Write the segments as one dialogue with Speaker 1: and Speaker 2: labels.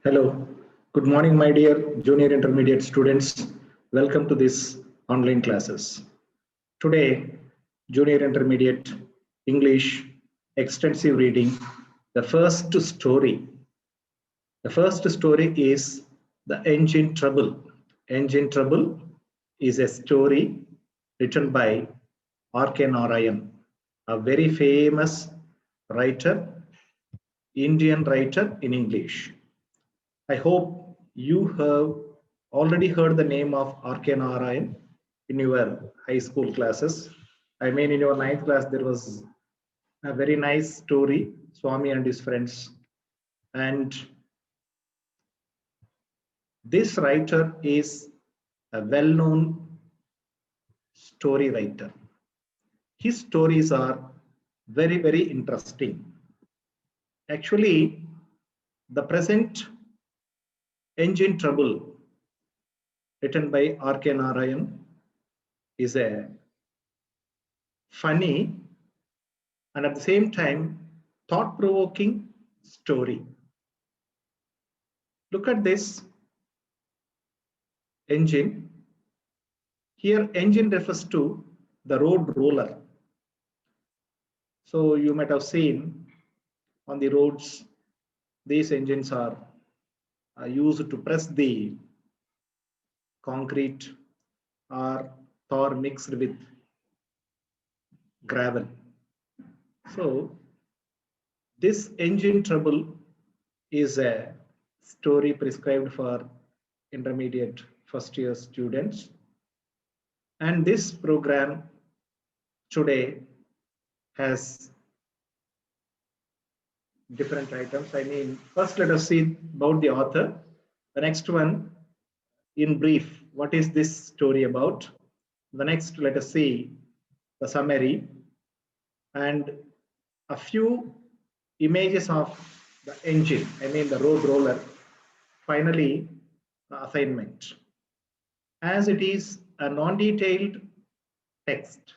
Speaker 1: Hello, good morning, my dear junior intermediate students. Welcome to this online classes. Today, junior intermediate English extensive reading. The first story. The first story is The Engine Trouble. Engine Trouble is a story written by R.K. Narayan, a very famous writer, Indian writer in English. I hope you have already heard the name of R.K. Narayan in your high school classes. I mean, in your ninth class, there was a very nice story, Swami and his friends. And this writer is a well-known story writer. His stories are very, very interesting. Actually, the present Engine Trouble, written by R.K. Narayan, is a funny and at the same time thought-provoking story. Look at this engine. Here engine refers to the road roller. So you might have seen on the roads, these engines are used to press the concrete or tar mixed with gravel. So this Engine Trouble is a story prescribed for intermediate first year students. And this program today has different items. I mean, first let us see about the author. The next one, in brief, what is this story about? The next, let us see the summary and a few images of the engine, I mean the road roller. Finally, the assignment. As it is a non-detailed text,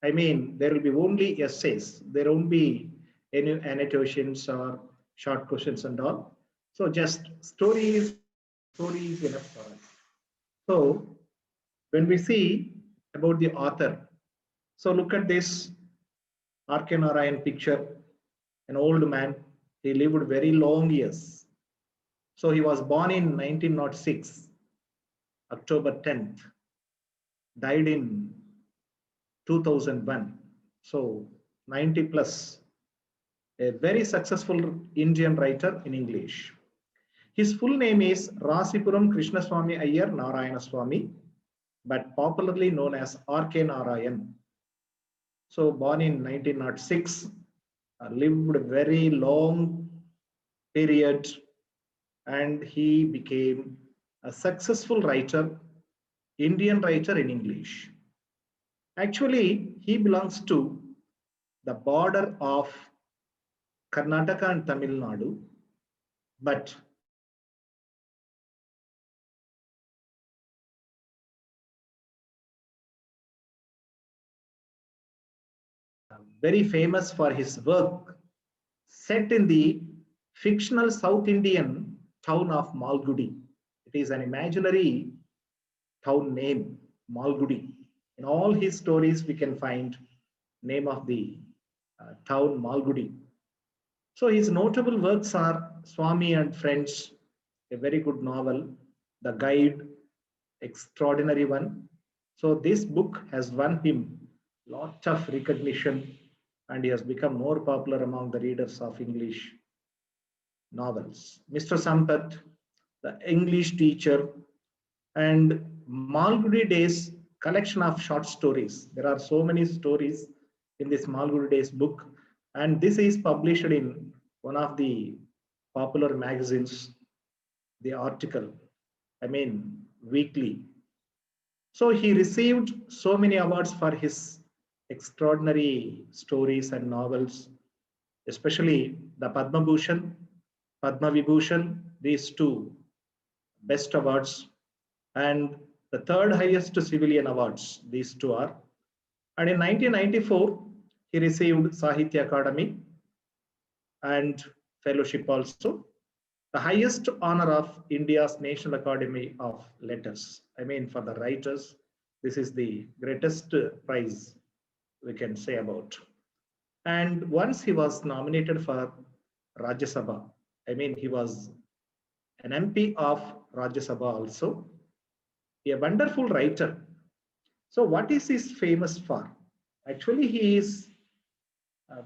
Speaker 1: I mean, there will be only essays. There won't be any annotations or short questions and all. So just stories is enough for us. So when we see about the author, so look at this R.K. Narayan picture, an old man. He lived very long years. So he was born in 1906, October 10th, died in 2001. So 90 plus, a very successful Indian writer in English. His full name is Rasipuram Krishnaswamy Iyer Narayana Swamy, but popularly known as R.K. Narayan. So born in 1906, lived a very long period, and he became a successful writer, Indian writer in English. Actually, he belongs to the border of Karnataka and Tamil Nadu, but very famous for his work set in the fictional South Indian town of Malgudi. It is an imaginary town name, Malgudi. In all his stories, we can find name of the town Malgudi. So his notable works are Swami and Friends, a very good novel, The Guide, extraordinary one. So this book has won him lot of recognition and he has become more popular among the readers of English novels. Mr. Sampath, the English teacher, and Malgudi Days collection of short stories. There are so many stories in this Malgudi Days book, and this is published in one of the popular magazines, the article, I mean, weekly. So he received so many awards for his extraordinary stories and novels, especially the Padma Bhushan, Padma Vibhushan, these two best awards, and the third highest civilian awards, these two are. And in 1994, he received Sahitya Akademi and fellowship also. the highest honor of India's National Academy of Letters. I mean, for the writers, this is the greatest prize we can say about. And once he was nominated for Rajya Sabha, I mean, he was an MP of Rajya Sabha also, a wonderful writer. So, what is he famous for? Actually, he is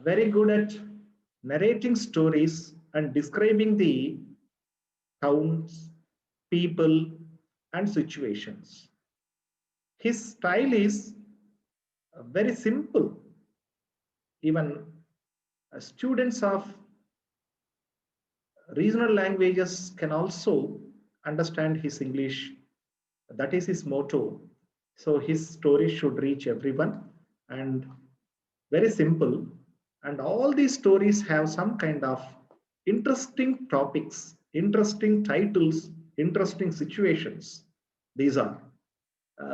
Speaker 1: very good at narrating stories and describing the towns, people, and situations. His style is very simple. Even students of regional languages can also understand his English. That is his motto. So his story should reach everyone and very simple. And all these stories have some kind of interesting topics, interesting titles, interesting situations. These are.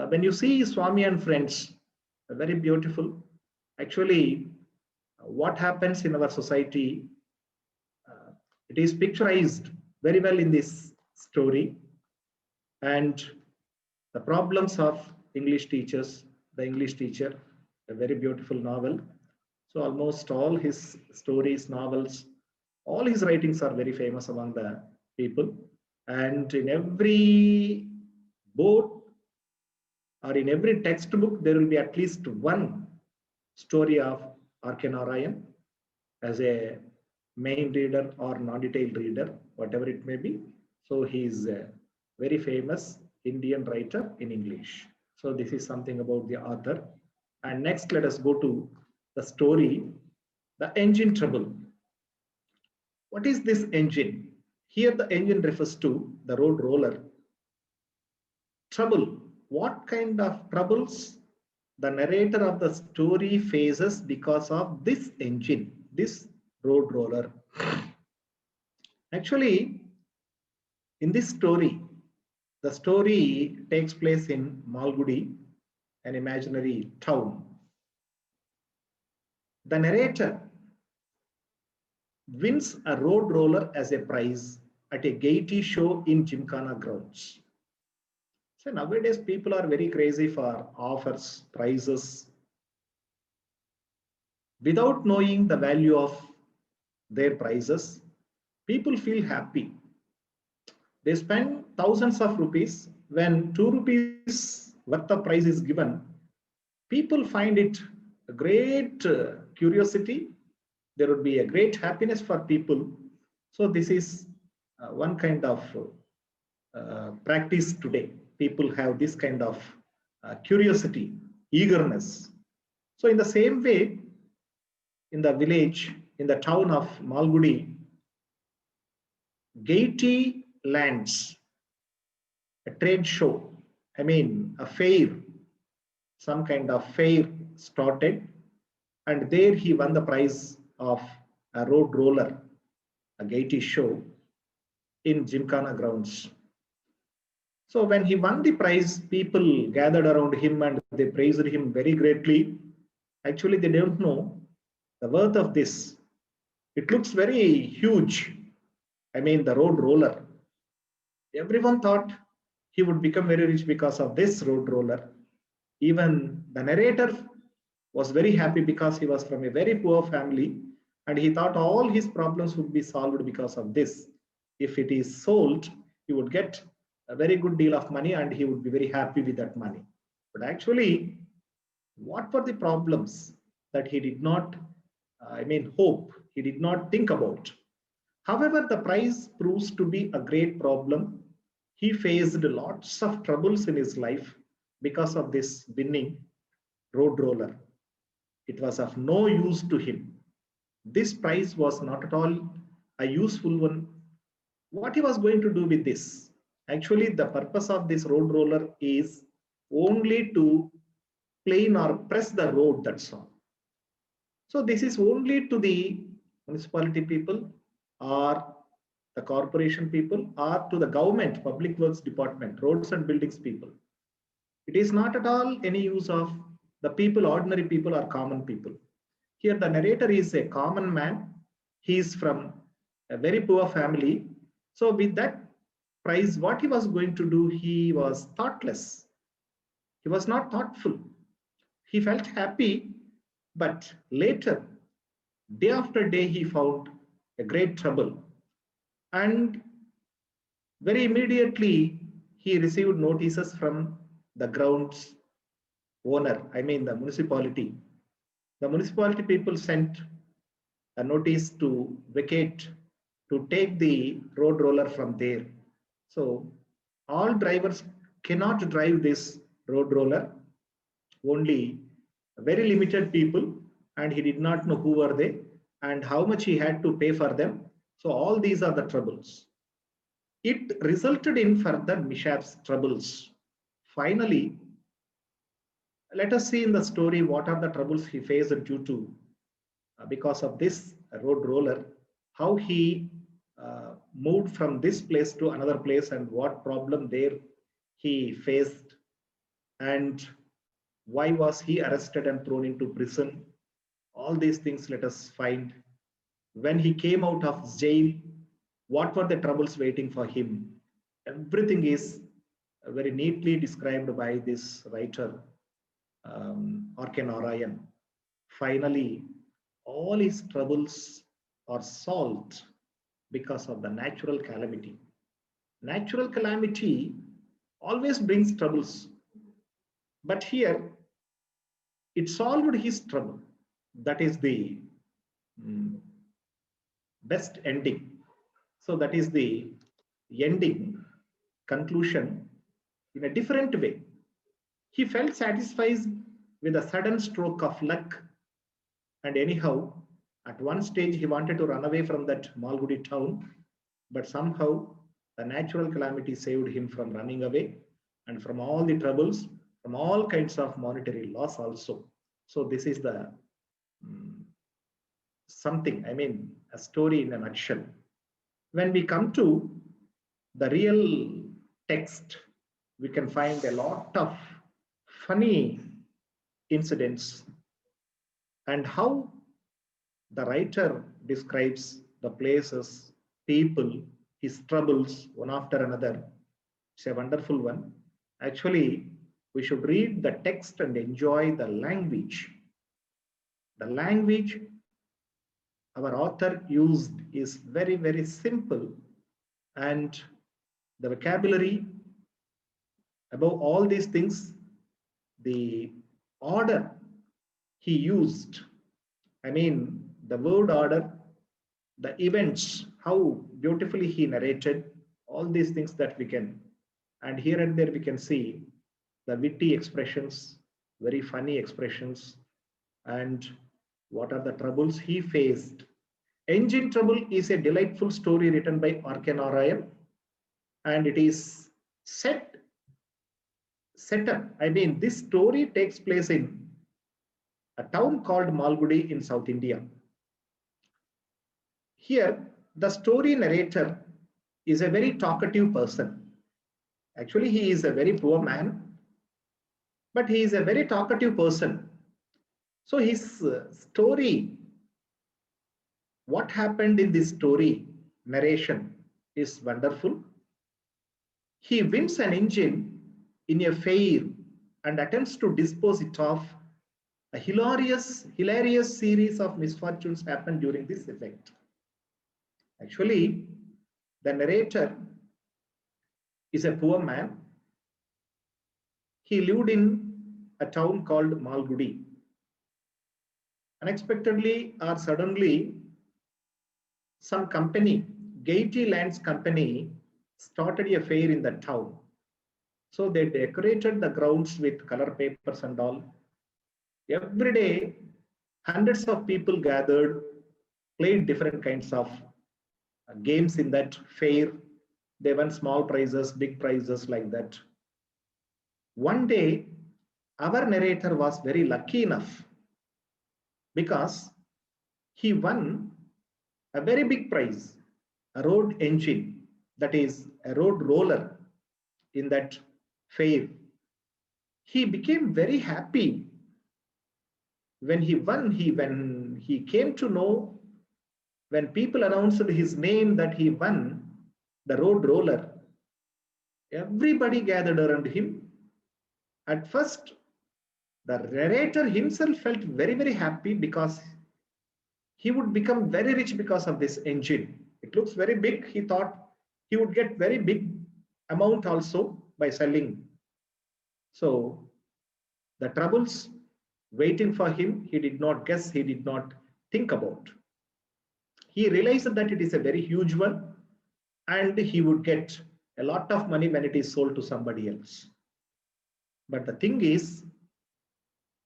Speaker 1: When you see Swami and Friends, very beautiful. Actually, what happens in our society, uh, it is picturized very well in this story. And the problems of English teachers, the English teacher, a very beautiful novel. So almost all his stories, novels, all his writings are very famous among the people. And in every board or in every textbook, there will be at least one story of R.K. Narayan as a main reader or non-detailed reader, whatever it may be. So he is a very famous Indian writer in English. So this is something about the author. And next, let us go to the story, The Engine Trouble. What is this engine? Here the engine refers to the road roller. Trouble. What kind of troubles the narrator of the story faces because of this engine, this road roller? Actually, in this story, the story takes place in Malgudi, an imaginary town. The narrator wins a road roller as a prize at a Gaiety show in Gymkhana grounds. So nowadays people are very crazy for offers, prizes, without knowing the value of their prizes. People feel happy. They spend thousands of rupees. When 2 rupees worth of prize is given, people find it a great curiosity. There would be a great happiness for people. So this is one kind of practice today. People have this kind of curiosity, eagerness. So in the same way, in the village, in the town of Malgudi, Gaiety lands a trade show. I mean, a fair, some kind of fair started, and there he won the prize of a road roller, a Gaiety show in Gymkhana grounds. So when he won the prize, people gathered around him and they praised him very greatly. Actually, they don't know the worth of this. It looks very huge. I mean, the road roller. Everyone thought he would become very rich because of this road roller. Even the narrator was very happy because he was from a very poor family and he thought all his problems would be solved because of this. If it is sold, he would get a very good deal of money and he would be very happy with that money. But actually, what were the problems that he did not, hope, he did not think about? However, the prize proves to be a great problem. He faced lots of troubles in his life because of this winning road roller. It was of no use to him. This prize was not at all a useful one. What he was going to do with this? Actually, the purpose of this road roller is only to plane or press the road, that's all. So this is only to the municipality people or the corporation people or to the government, public works department, roads and buildings people. It is not at all any use of the people, ordinary people or common people. Here the narrator is a common man. He is from a very poor family. So with that prize, what he was going to do, he was thoughtless. He was not thoughtful. He felt happy, but later, day after day, he found a great trouble. And very immediately, he received notices from the grounds owner, I mean the municipality. The municipality people sent a notice to vacate, to take the road roller from there. So all drivers cannot drive this road roller, only very limited people, and he did not know who were they and how much he had to pay for them. So all these are the troubles. It resulted in further mishaps, troubles. Finally, let us see in the story what are the troubles he faced due to because of this road roller, how he moved from this place to another place and what problem there he faced, and why was he arrested and thrown into prison. All these things let us find. When he came out of jail, what were the troubles waiting for him? Everything is very neatly described by this writer, R.K. Narayan. Finally, all his troubles are solved because of the natural calamity. Natural calamity always brings troubles, but here it solved his trouble. That is the mm, best ending. So that is the ending conclusion in a different way. He felt satisfied with a sudden stroke of luck, and anyhow, at one stage he wanted to run away from that Malgudi town, but somehow the natural calamity saved him from running away and from all the troubles, from all kinds of monetary loss also. So this is the mm, something, I mean, a story in a nutshell. When we come to the real text, we can find a lot of funny incidents and how the writer describes the places, people, his troubles, one after another. It's a wonderful one. Actually, we should read the text and enjoy the language. The language our author used is very, very simple, and the vocabulary, above all these things, the order he used, I mean, the word order, the events, how beautifully he narrated, all these things that we can, and here and there we can see the witty expressions, very funny expressions, and what are the troubles he faced. Engine Trouble is a delightful story written by R.K. Narayan, and it is set up. I mean, this story takes place in a town called Malgudi in South India. Here, the story narrator is a very talkative person. Actually, he is a very poor man, but he is a very talkative person. So his story, what happened in this story narration is wonderful. He wins an engine in a fair and attempts to dispose it of. A hilarious series of misfortunes happen during this event. Actually, the narrator is a poor man. He lived in a town called Malgudi. Unexpectedly or suddenly, some company, Gaiety Lands Company, started a fair in the town. So they decorated the grounds with color papers and all. Every day, hundreds of people gathered, played different kinds of games in that fair. They won small prizes, big prizes like that. One day, our narrator was very lucky enough because he won a very big prize, a road engine, that is a road roller in that fair. He became very happy when he won. When he came to know, when people announced his name that he won, the road roller, everybody gathered around him. At first, the narrator himself felt very, very happy because he would become very rich because of this engine. It looks very big. He thought he would get very big amount also by selling. So the troubles waiting for him, he did not guess, he did not think about. He realized that it is a very huge one and he would get a lot of money when it is sold to somebody else. But the thing is,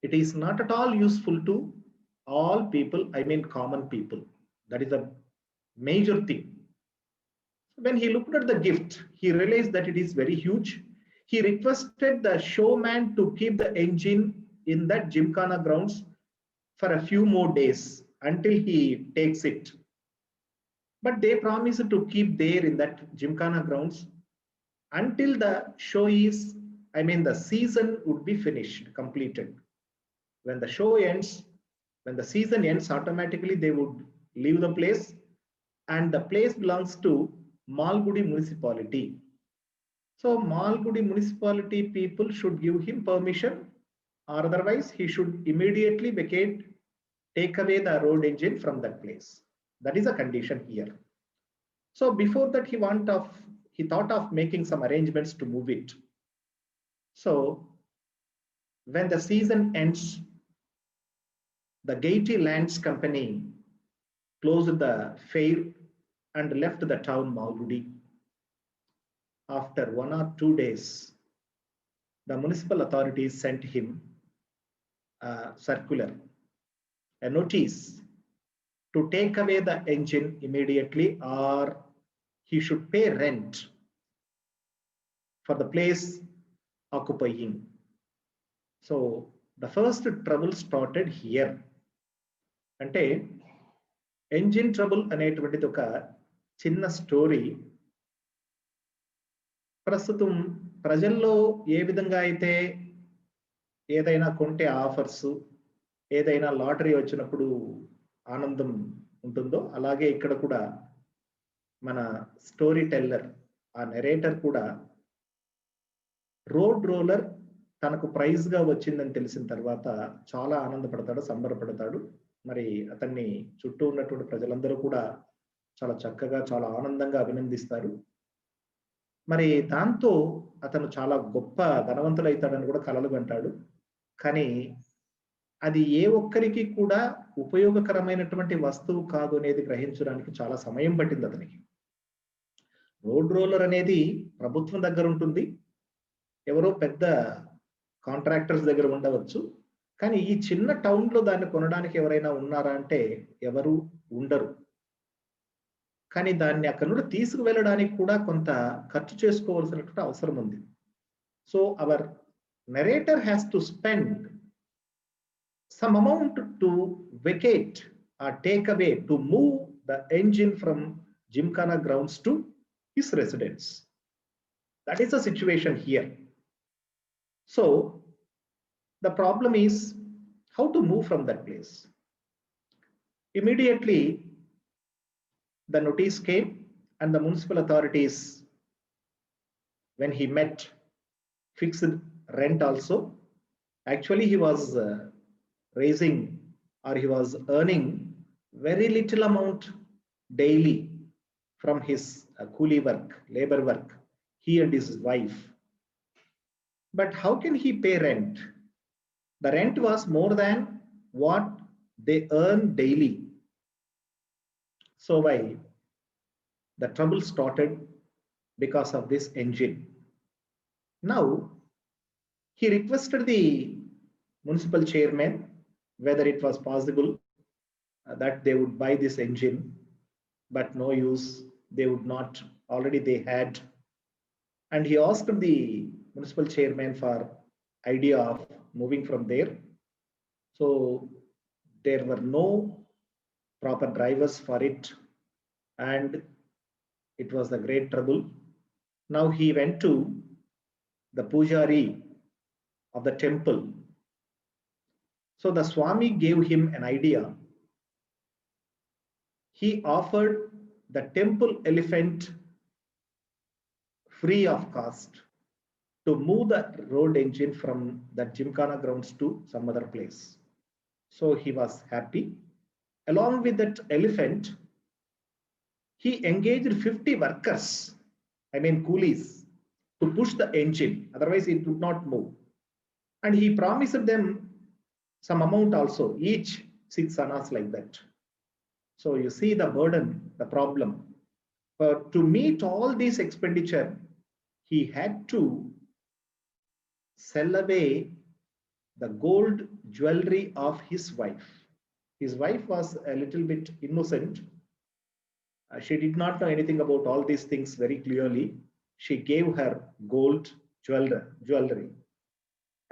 Speaker 1: it is not at all useful to all people, I mean common people. That is a major thing. When he looked at the gift, he realized that it is very huge. He requested the showman to keep the engine in that Gymkhana grounds for a few more days until he takes it. But they promised to keep there in that Gymkhana grounds until the show is, I mean, the season would be finished, completed. When the show ends, when the season ends, automatically they would leave the place, and the place belongs to Malgudi municipality. So Malgudi municipality people should give him permission, or otherwise he should immediately vacate, take away the road engine from that place. That is a condition here. So before that, he thought of making some arrangements to move it. So when the season ends, the Gaiety Lands Company closed the fair and left the town Malgudi. After 1 or 2 days, the municipal authorities sent him a circular, a notice to take away the engine immediately, or he should pay rent for the place occupying. So the first trouble started here. అంటే engine trouble అనేటువంటిది ఒక చిన్న story. ప్రస్తుతం ప్రజల్లో ఏ విధంగా అయితే ఏదైనా కొంటే ఆఫర్స్, ఏదైనా లాటరీ వచ్చినప్పుడు ఆనందం ఉంటుందో, అలాగే ఇక్కడ కూడా మన స్టోరీ టెల్లర్, ఆ నెరేటర్ కూడా రోడ్ రోలర్ తనకు ప్రైజ్ గా వచ్చిందని తెలిసిన తర్వాత చాలా ఆనందపడతాడు, సంబరపడతాడు. మరి అతన్ని చుట్టూ ఉన్నటువంటి ప్రజలందరూ కూడా చాలా చక్కగా, చాలా ఆనందంగా అభినందిస్తారు. మరి దాంతో అతను చాలా గొప్ప ధనవంతులైతాడని కూడా కలలు కంటాడు. కానీ అది ఏ ఒక్కరికి కూడా ఉపయోగకరమైనటువంటి వస్తువు కాదు అనేది గ్రహించడానికి చాలా సమయం పట్టింది అతనికి. రోడ్ రోలర్ అనేది ప్రభుత్వం దగ్గర ఉంటుంది, ఎవరో పెద్ద కాంట్రాక్టర్స్ దగ్గర ఉండవచ్చు. కానీ ఈ చిన్న టౌన్ లో దాన్ని కొనడానికి ఎవరైనా ఉన్నారా అంటే ఎవరు ఉండరు. కానీ దాన్ని అక్కడ నుండి తీసుకువెళ్ళడానికి కూడా కొంత ఖర్చు చేసుకోవాల్సినటువంటి అవసరం ఉంది. So our narrator has to spend some amount to vacate or take away, to move the engine from Gymkhana grounds to his residence. That is the situation here. So the problem is how to move from that place. Immediately the notice came and the municipal authorities, when he met, fixed rent also. Actually he was raising, or he was earning very little amount daily from his coolie work, labor work, he and his wife. But how can he pay rent? The rent was more than what they earn daily. So why? The trouble started because of this engine. Now he requested the municipal chairman whether it was possible that they would buy this engine, but no use, they would not, already they had. And he asked the municipal chairman for idea of moving from there. So there were no proper drivers for it, and it was the great trouble. Now he went to the pujari of the temple. So the Swami gave him an idea. He offered the temple elephant free of cost to move the road engine from the Gymkhana grounds to some other place. So he was happy. Along with that elephant, he engaged 50 workers, I mean coolies, to push the engine. Otherwise, it would not move. And he promised them some amount also, each 6 annas like that. So you see the burden, the problem. But to meet all this expenditure, he had to sell away the gold jewelry of his wife. His wife was a little bit innocent. She did not know anything about all these things very clearly. She gave her gold jewelry.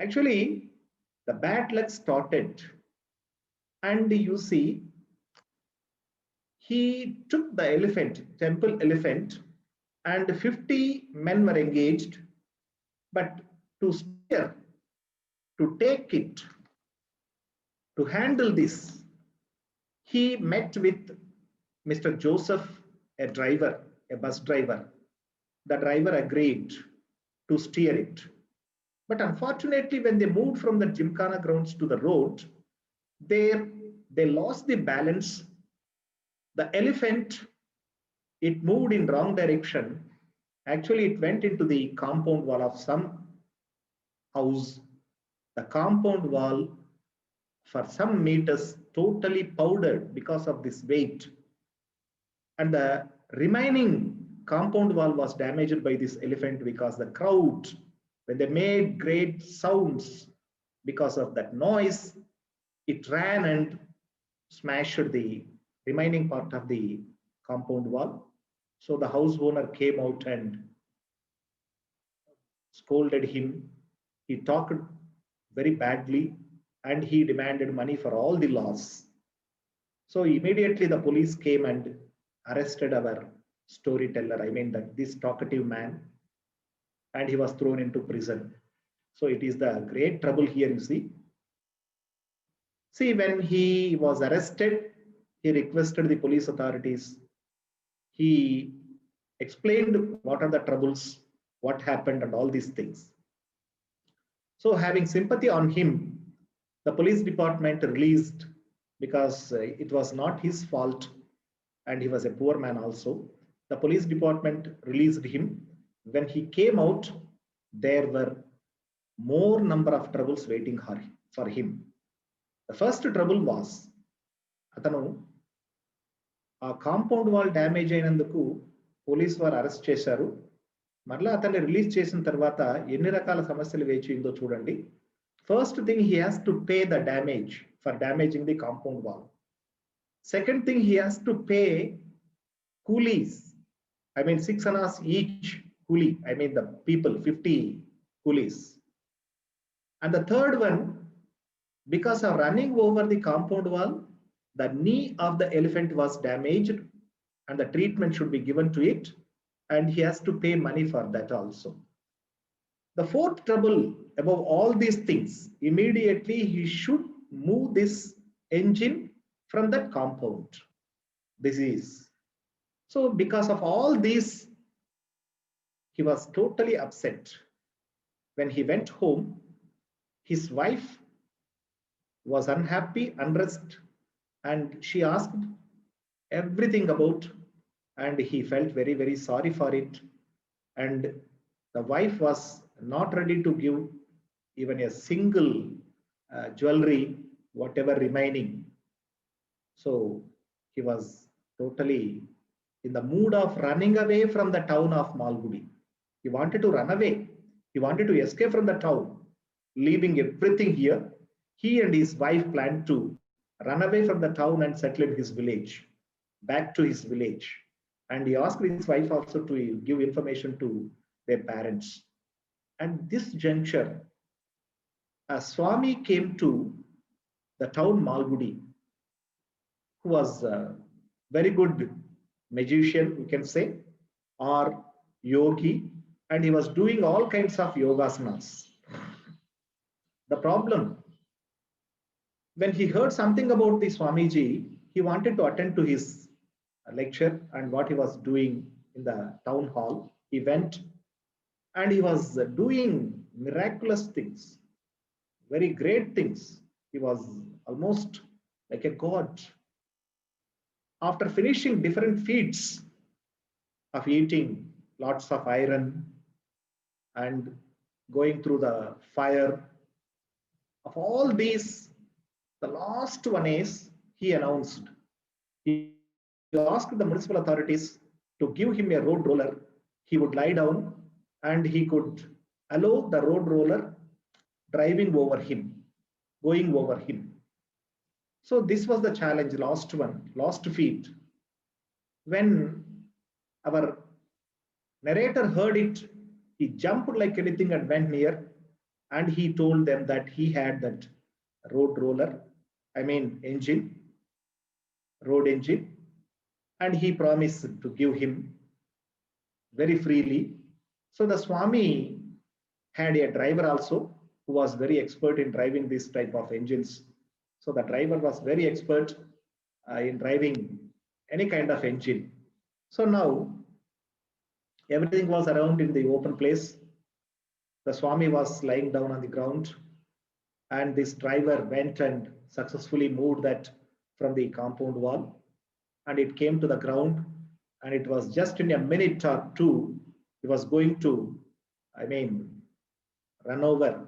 Speaker 1: Actually, the bad luck started. And you see, he took the elephant, temple elephant, and 50 men were engaged. But to steer, to take it, to handle this, he met with Mr. Joseph, a driver, a bus driver. The driver agreed to steer it. But unfortunately, when they moved from the Gymkhana grounds to the road, they lost the balance. The elephant, it moved in wrong direction. Actually, it went into the compound wall of some house. The compound wall for some meters totally powdered because of this weight. And the remaining compound wall was damaged by this elephant because the crowd, when they made great sounds because of that noise, it ran and smashed the remaining part of the compound wall. So the house owner came out and scolded him. He talked very badly and he demanded money for all the loss. So immediately the police came and arrested our storyteller, I mean that this talkative man, and he was thrown into prison. So it is the great trouble here, you see. See, when he was arrested, he requested the police authorities. He explained what are the troubles, what happened, and all these things. So having sympathy on him, the police department released, because it was not his fault and he was a poor man also. The police department released him. When he came out, there were more number of troubles waiting for him. The first trouble was, atanu ఆ compound wall damage అయినందుకు police వారు arrest చేశారు. మరలా అతన్ని release చేసిన తర్వాత ఎన్ని రకాల సమస్యలు వేచిందో చూడండి. First thing, he has to pay the damage for damaging the compound wall. Second thing, he has to pay coolies, I mean 6 annas each coolie, I mean the people, 50 coolies. And the third one, because of running over the compound wall, the knee of the elephant was damaged and the treatment should be given to it, and he has to pay money for that also. The fourth trouble, above all these things, immediately he should move this engine from that compound. This is so, because of all this, he was totally upset. When he went home, his wife was unhappy, unrest, and she asked everything about, and he felt very, very sorry for it. And the wife was not ready to give even a single jewelry, whatever remaining. So he was totally in the mood of running away from the town of Malgudi. He wanted to run away. He wanted to escape from the town, leaving everything here. He and his wife planned to run away from the town and settle in his village, back to his village. And he asked his wife also to give information to their parents. At this juncture, a Swami came to the town Malgudi, who was a very good magician, we can say, or yogi, and he was doing all kinds of yogasanas. The problem, when he heard something about the Swamiji, he wanted to attend to his lecture and what he was doing in the town hall. He went and he was doing miraculous things, very great things. He was almost like a god. After finishing different feats of eating lots of iron and going through the fire, of all these, the last one is he announced. He asked the municipal authorities to give him a road roller. He would lie down and he could allow the road roller driving over him, going over him. So this was the challenge, last one, last feat. When our narrator heard it, he jumped like anything and went near, and he told them that he had that road roller, I mean engine, road engine, and he promised to give him very freely. So the Swami had a driver also who was very expert in driving this type of engines. So the driver was very expert in driving any kind of engine. So now everything was around in the open place. The Swami was lying down on the ground, and this driver went and successfully moved that from the compound wall, and it came to the ground, and it was just in a minute or two, he was going to, I mean, run over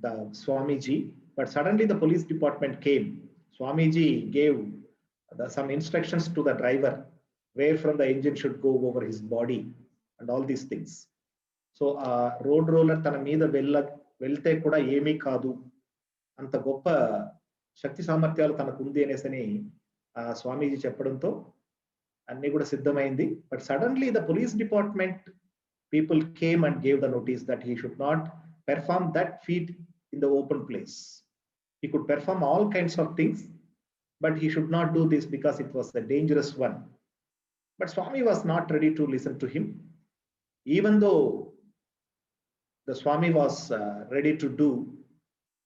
Speaker 1: the Swamiji, but suddenly the police department came. Swamiji gave some instructions to the driver where from the engine should go over his body and all these things. So ఆ road roller తన మీద వెళ్తే కూడా ఏమీ కాదు, అంత గొప్ప శక్తి సామర్థ్యాలు తనకు ఉంది అనేసి ఆ స్వామీజీ చెప్పడంతో అన్ని కూడా సిద్ధమైంది. But suddenly the police department people came and gave the notice that he should not perform that feet in the open place. He could perform all kinds of things, but he should not do this because it was a dangerous one. But Swami was not ready to listen to him, even though the Swami was ready to do,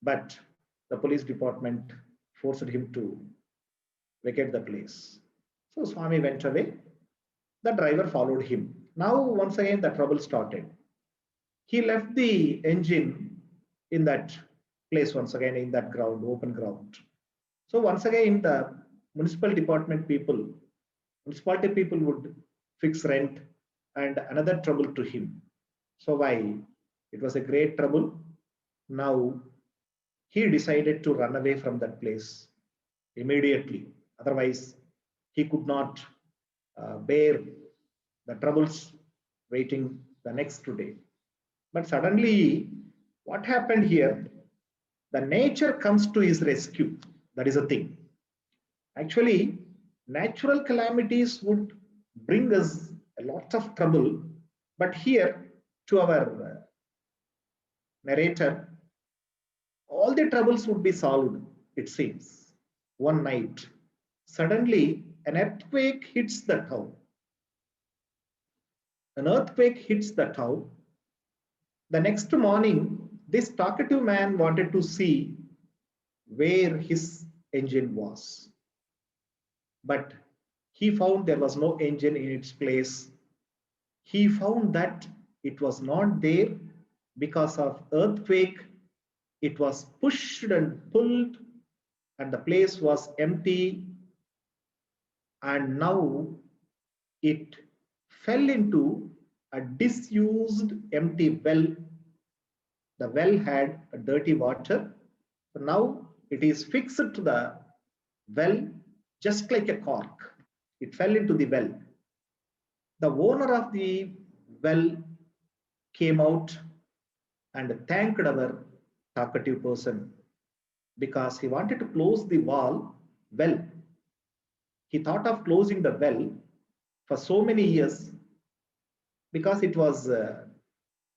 Speaker 1: but the police department forced him to vacate the place. So Swami went away. The driver followed him. Now once again the trouble started. He left the engine in that place once again, in that ground, open ground. So once again the municipal department people, municipality people would fix rent and another trouble to him. So why? It was a great trouble. Now he decided to run away from that place immediately. Otherwise, he could not bear the troubles waiting the next day. But suddenly, what happened here? The nature comes to his rescue. That is a thing. Actually, natural calamities would bring us a lot of trouble. But here, to our narrator, all the troubles would be solved, it seems. One night, suddenly an earthquake hits the town. An earthquake hits the town. The next morning, this talkative man wanted to see where his engine was. But he found there was no engine in its place. He found that it was not there because of earthquake. It was pushed and pulled and the place was empty, and now it fell into a disused empty well. The well had a dirty water. So now it is fixed to the well just like a cork. It fell into the well. The owner of the well came out and thanked our talkative person because he wanted to close the well. He thought of closing the well for so many years because it was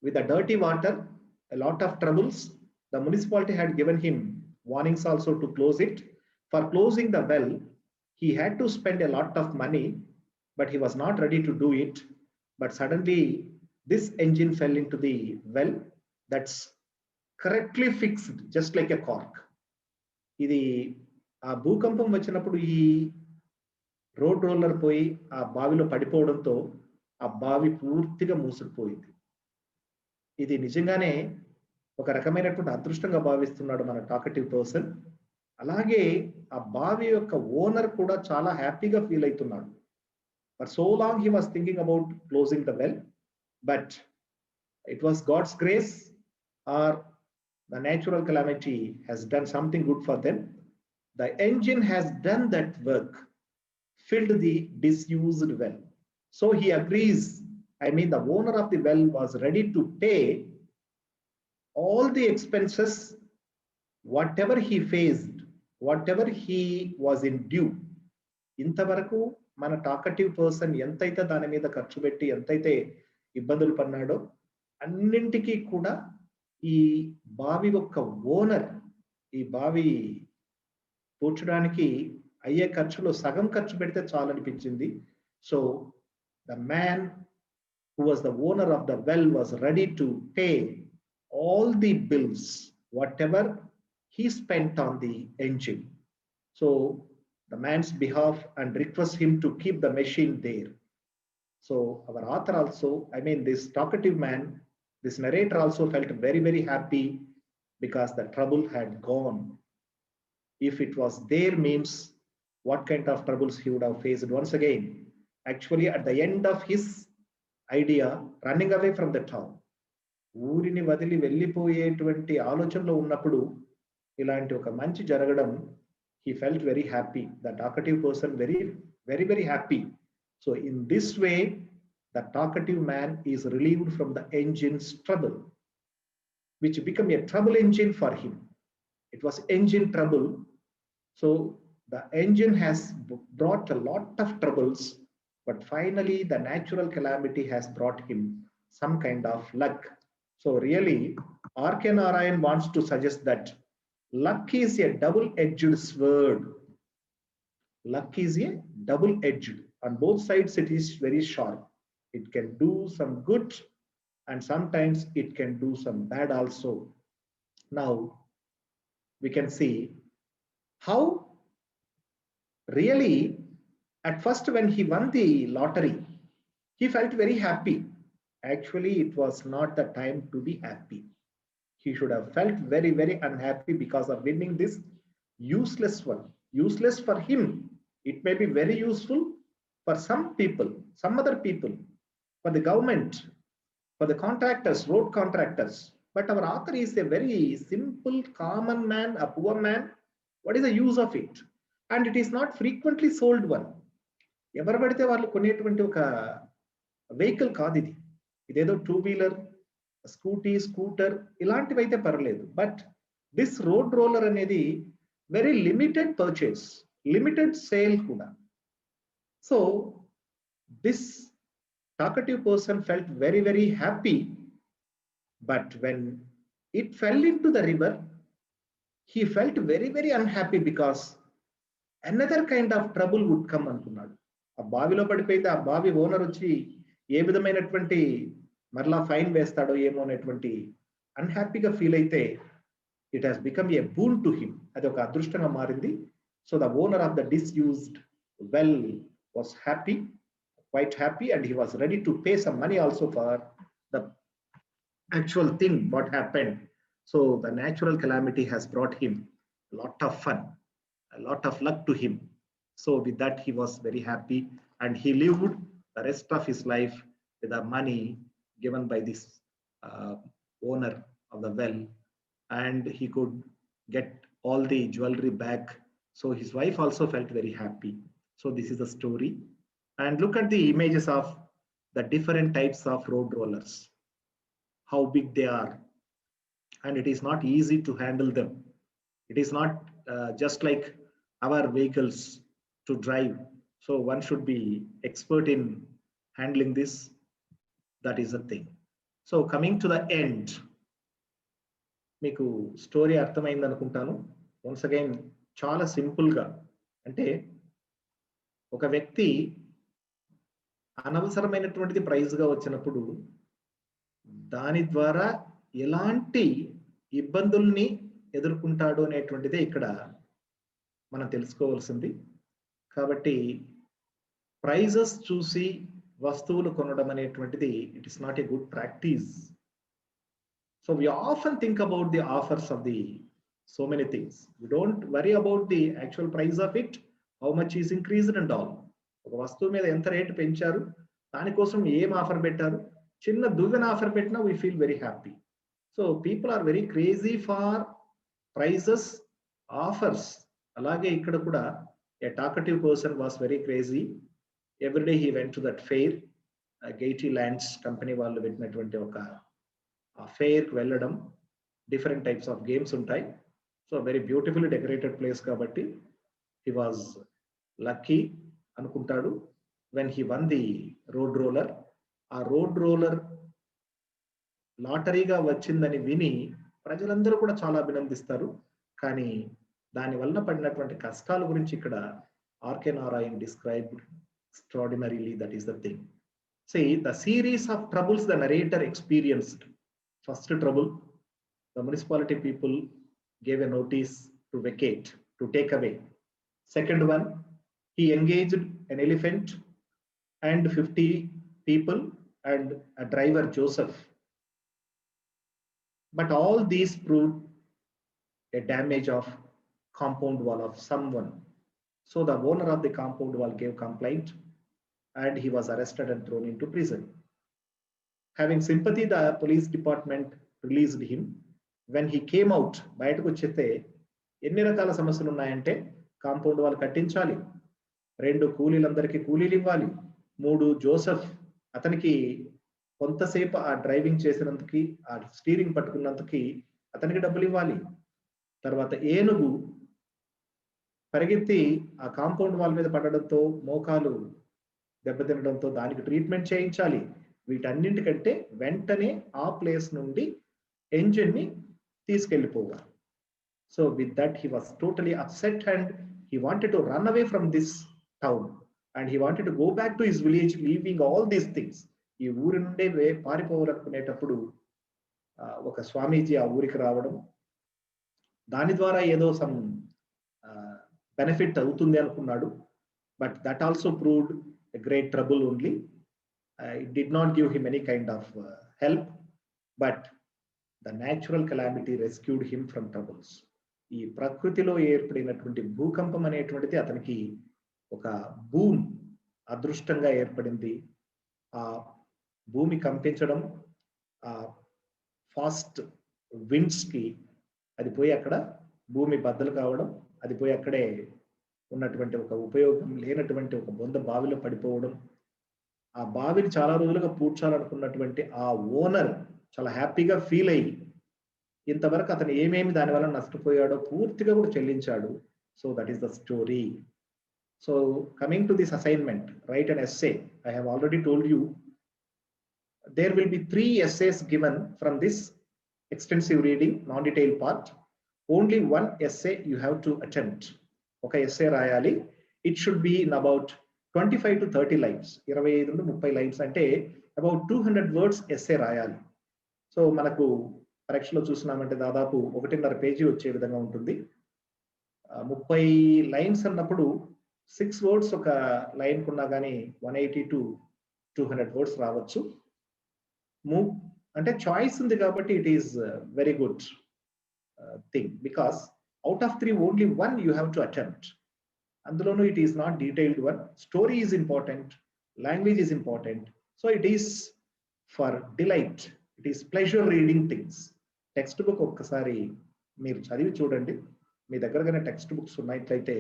Speaker 1: with the dirty water, a lot of troubles. The municipality had given him warnings also to close it. For closing the well, he had to spend a lot of money, but he was not ready to do it. But suddenly this engine fell into the well. That's correctly fixed, just like a cork. ఇది ఆ భూకంపం వచ్చినప్పుడు ఈ road roller పోయి ఆ బావిలో పడిపోవడంతో ఆ బావి పూర్తిగా మూసుకుపోయింది. ఇది నిజంగానే ఒక రకమైనటువంటి అదృష్టంగా భావిస్తున్నాడు మన టాకటివ్ పర్సన్. అలాగే ఆ బావి యొక్క ఓనర్ కూడా చాలా హ్యాపీగా ఫీల్ అవుతున్నాడు. For so long he was thinking about closing the well, but it was God's grace or the natural calamity has done something good for them. The engine has done that work, filled the disused well. So he agrees. I mean, the owner of the well was ready to pay all the expenses, whatever he faced, whatever he was in due. ఇంతవరకు మన talkative person ఎంతైతే దాని మీద ఖర్చు పెట్టి ఎంతైతే ఇబ్బందులు పడినాడో అన్నింటికీ కూడా ఈ బావి యొక్క ఓనర్ ఈ బావి పూడ్చడానికి అయ్యే ఖర్చులో సగం ఖర్చు పెడితే చాలనిపించింది. So the man who was the owner of the well was ready to pay all the bills whatever he spent on the engine. So the man's behalf and request him to keep the machine there. So our author also, I mean this talkative man, this narrator also felt very, very happy because the trouble had gone. If it was there means what kind of troubles he would have faced once again. Actually at the end of his idea, running away from the town, ఊరిని వదిలి వెళ్ళిపోయేటువంటి ఆలోచనలో ఉన్నప్పుడు ఇలాంటి ఒక మంచి జరగడం, he felt very happy. The talkative person very, very, very happy. So in this way, the talkative man is relieved from the engine's trouble, which became a trouble engine for him. It was engine trouble. So the engine has brought a lot of troubles, but finally the natural calamity has brought him some kind of luck. So really, R.K. Narayan wants to suggest that luck is a double-edged sword. Luck is a double-edged. On both sides, it is very sharp. It can do some good, and sometimes it can do some bad also. Now, we can see how really, at first when he won the lottery, he felt very happy. Actually, it was not the time to be happy. He should have felt very, very unhappy because of winning this useless one. Useless for him. It may be very useful for some people, some other people, for the government, for the contractors, road contractors. But our author is a very simple, common man, a poor man. What is the use of it? And it is not frequently sold one. ఎవరు పడితే వాళ్ళు కొనేటువంటి ఒక vehicle కాదు ఇది. ఇదేదో 2-wheeler, scooty, scooter ఇలాంటివి అయితే పర్లేదు. బట్ దిస్ రోడ్ రోలర్ అనేది very limited purchase, limited sale కూడా. So this talkative person felt very, very happy, but when it fell into the river, he felt very, very unhappy because another kind of trouble would come అనుకున్నాడు. ఆ బావిలో పడిపోయింది, ఆ బావి owner వచ్చి ఏ విధమైనటువంటి మరలా ఫైన్ వేస్తాడో ఏమో అనేటువంటి అన్హ్యాపీగా ఫీల్ అయితే it has become a boon to him. అది ఒక అదృష్టంగా మారింది. So the owner of the disused well was happy, quite happy, and he was ready to pay some money also for the actual thing what happened. So the natural calamity has brought him a lot of fun, a lot of luck to him. So with that he was very happy, and he lived the rest of his life with the money given by this owner of the well, and he could get all the jewelry back. So his wife also felt very happy. So this is the story. And look at the images of the different types of road rollers, how big they are, and it is not easy to handle them. It is not just like our vehicles to drive. So one should be expert in handling this. That is the thing. So coming to the end, మీకు story అర్థమైంది అనుకుంటాను. Once again చాలా సింపుల్గా, అంటే ఒక వ్యక్తి అనవసరమైనటువంటిది ప్రైజ్గా వచ్చినప్పుడు దాని ద్వారా ఎలాంటి ఇబ్బందుల్ని ఎదుర్కొంటాడు అనేటువంటిదే ఇక్కడ మనం తెలుసుకోవాల్సింది. కాబట్టి ప్రైజెస్ చూసి వస్తువులు కొనడం అనేటువంటిది it is not a good practice. So we often think about the offers of the so many things. We don't worry about the actual price of it, how much is increased and all. ఒక వస్తువు మీద ఎంత rate పెంచారు, దానికోసం ఏం offer పెట్టారు, చిన్న దువ్వెన ఆఫర్ పెట్టినా we feel very happy. So people are very crazy for prices, offers. అలాగే ఇక్కడ కూడా a talkative person was very crazy. Every day he went to that fair. Gaiety Lands company వాళ్ళు పెట్టినటువంటి ఒక ఫెయిర్ కి వెళ్ళడం, డిఫరెంట్ టైప్స్ ఆఫ్ గేమ్స్ ఉంటాయి. So very beautifully decorated place కాబట్టి హీ వాజ్ లక్కీ అనుకుంటాడు. When he one the road roller, ఆ road roller లాటరీగా వచ్చిందని విని ప్రజలందరూ కూడా చాలా అభినందిస్తారు. కానీ దాని వలన పడినటువంటి కష్టాల గురించి ఇక్కడ R K Narayan described extraordinarily. That is the thing. See, the series of troubles the narrator experienced. First trouble, the municipality people gave a notice to vacate, to take away. Second one, he engaged an elephant and 50 people and a driver Joseph. But all these proved a damage of compound wall of someone. So the owner of the compound wall gave complaint and he was arrested and thrown into prison. Having sympathy, the police department released him. When he came out, బయటకు వచ్చేస్తే ఎన్ని రకాల సమస్యలు ఉన్నాయంటే, compound wall కట్టించాలి, 2 కూలీలందరికీ కూలీలు ఇవ్వాలి, 3 Joseph అతనికి కొంతసేపు ఆ డ్రైవింగ్ చేసినందుకు, ఆ స్టీరింగ్ పట్టుకున్నందుకు అతనికి డబ్బులు ఇవ్వాలి, తర్వాత ఏనుగు పరిగెత్తి ఆ కాంపౌండ్ వాల్ మీద పడడంతో మోకాలు దెబ్బతినడంతో దానికి ట్రీట్మెంట్ చేయించాలి. వీటన్నింటికంటే వెంటనే ఆ ప్లేస్ నుండి ఎంజిన్ ని తీసుకెళ్లిపోవాలి. So with that he was totally upset and he wanted to run away from this town and he wanted to go back to his village leaving all these things. ఈ ఊరి నుండే పారిపోవాలనుకునేటప్పుడు ఒక స్వామీజీ ఆ ఊరికి రావడం, దాని ద్వారా ఏదో సమ్ బెనిఫిట్ అవుతుంది అనుకున్నాడు. But that also proved a great trouble only. It did not give him any kind of help, but the natural calamity rescued him from troubles. ఈ ప్రకృతిలో ఏర్పడినటువంటి భూకంపం అనేటువంటిది అతనికి ఒక బూమ్ అదృష్టంగా ఏర్పడింది. ఆ భూమి కంపించడం, ఆ ఫాస్ట్ విండ్స్ కి అది పోయి అక్కడ భూమి బద్దలు కావడం, అది పోయి అక్కడే ఉన్నటువంటి ఒక ఉపయోగం లేనటువంటి ఒక బొంద బావిలో పడిపోవడం, ఆ బావిని చాలా రోజులుగా పూడ్చాలనుకున్నటువంటి ఆ ఓనర్ చాలా హ్యాపీగా ఫీల్ అయ్యి ఇంతవరకు అతను ఏమేమి దానివల్ల నష్టపోయాడో పూర్తిగా కూడా చెల్లించాడు. So that is the story. So coming to this assignment, write an essay. I have already told you there will be 3 essays given from this extensive reading, non-detailed part. Only 1 essay you have to attempt. ఒక essay రాయాలి. It should be in about 25 to 30 lines, 25 నుండి 30 lines, అంటే about 200 words essay రాయాలి. So మనకు పరీక్షలో చూసినామంటే దాదాపు 1.5 page వచ్చే విధంగా ఉంటుంది. 30 లైన్స్ అన్నప్పుడు 6 words ఒక లైన్ కున్నా కానీ 180 to 200 words రావచ్చు. అంటే చాయిస్ ఉంది కాబట్టి it is very good thing, because out of 3 only 1 you have to attempt. Andulonu it is not detailed one. Story is important, language is important. So it is for delight, it is pleasure reading things. Text book ఒక్కసారి మీరు చదివి చూడండి. మీ దగ్గరగానే text books ఉన్నట్లయితే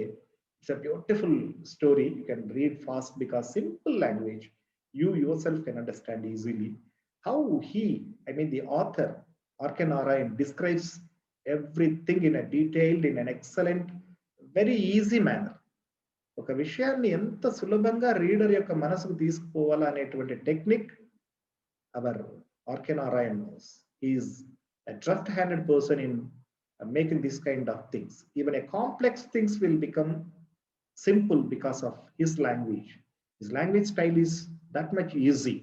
Speaker 1: it's a beautiful story. You can read fast because simple language, you yourself can understand easily how the author R.K. Narayan describes everything in a detailed, in an excellent, very easy manner. ఒక విషయాన్ని ఎంత సులభంగా reader యొక్క మనసుకు తీసుకుపోవాలా అనేటువంటి technique our R K Narayan knows. He is a left-handed person in making this kind of things. Even a complex things will become simple because of his language. His language style is that much easy.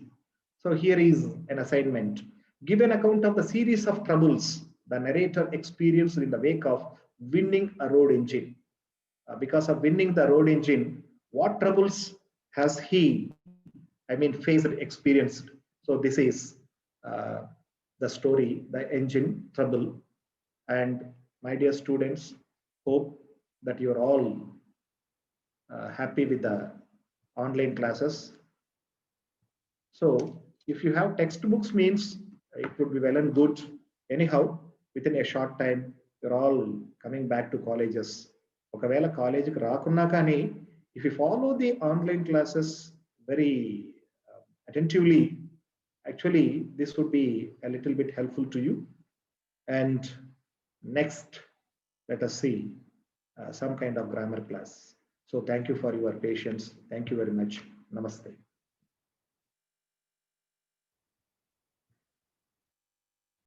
Speaker 1: So here is an assignment. Give an account of the series of troubles the narrator experienced in the wake of winning a road engine. Because of winning the road engine, what troubles has he faced, experienced? So this is the story, The Engine Trouble. And my dear students, hope that you're all happy with the online classes. So if you have textbooks means it would be well and good. Anyhow, within a short time, you're all coming back to colleges. ఒకవేళ కాలేజీకి రాకున్నా కానీ if you follow the online classes very attentively, actually this would be a little bit helpful to you. And next, let us see some kind of grammar class. So thank you for your patience. Thank you very much. Namaste.